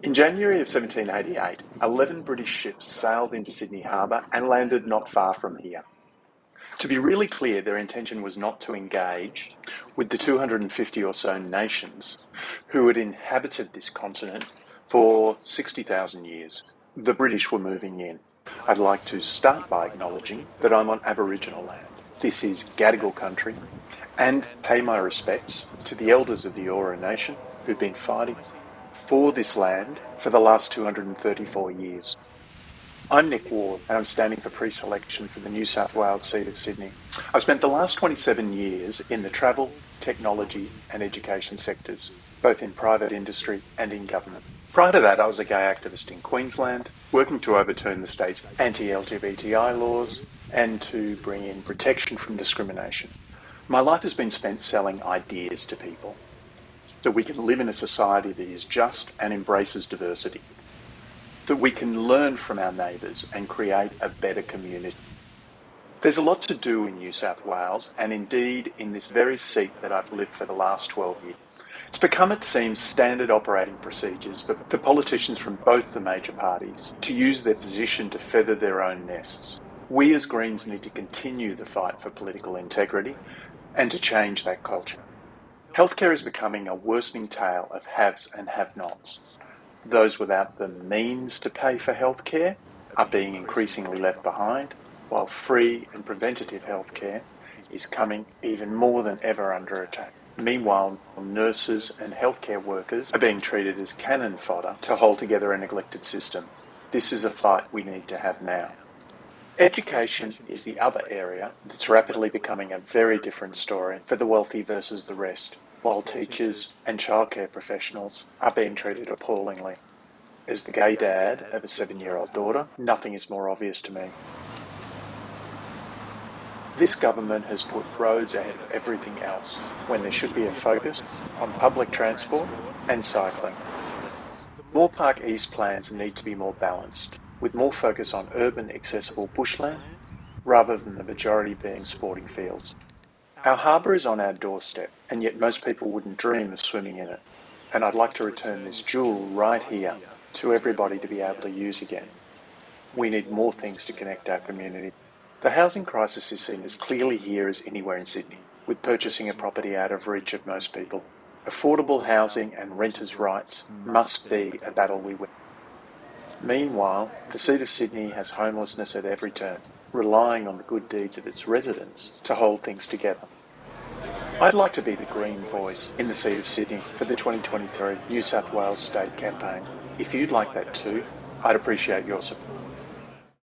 In January of 1788, 11 British ships sailed into Sydney Harbour and landed not far from here. To be really clear, their intention was not to engage with the 250 or so nations who had inhabited this continent for 60,000 years. The British were moving in. I'd like to start by acknowledging that I'm on Aboriginal land. This is Gadigal country, and pay my respects to the elders of the Eora Nation who've been fighting for this land for the last 234 years. I'm Nick Ward, and I'm standing for Preselection for the New South Wales seat of Sydney. I've spent the last 27 years in the travel, technology and education sectors, both in private industry and in government. Prior to that, I was a gay activist in Queensland, working to overturn the state's anti-LGBTI laws and to bring in protection from discrimination. My life has been spent selling ideas to people, that we can live in a society that is just and embraces diversity, that we can learn from our neighbours and create a better community. There's a lot to do in New South Wales, and indeed in this very seat that I've lived for the last 12 years. It's become, it seems, standard operating procedures for politicians from both the major parties to use their position to feather their own nests. We as Greens need to continue the fight for political integrity and to change that culture. Healthcare is becoming a worsening tale of haves and have-nots. Those without the means to pay for healthcare are being increasingly left behind, while free and preventative healthcare is coming even more than ever under attack. Meanwhile, nurses and healthcare workers are being treated as cannon fodder to hold together a neglected system. This is a fight we need to have now. Education is the other area that's rapidly becoming a very different story for the wealthy versus the rest, while teachers and childcare professionals are being treated appallingly. As the gay dad of a 7-year-old daughter, nothing is more obvious to me. This government has put roads ahead of everything else, when there should be a focus on public transport and cycling. Moore Park East plans need to be more balanced, with more focus on urban accessible bushland, rather than the majority being sporting fields. Our harbour is on our doorstep, and yet most people wouldn't dream of swimming in it. And I'd like to return this jewel right here to everybody to be able to use again. We need more things to connect our community. The housing crisis is seen as clearly here as anywhere in Sydney, with purchasing a property out of reach of most people. Affordable housing and renters' rights must be a battle we win. Meanwhile, the seat of Sydney has homelessness at every turn, relying on the good deeds of its residents to hold things together. I'd like to be the Green voice in the seat of Sydney for the 2023 New South Wales State campaign. If you'd like that too, I'd appreciate your support.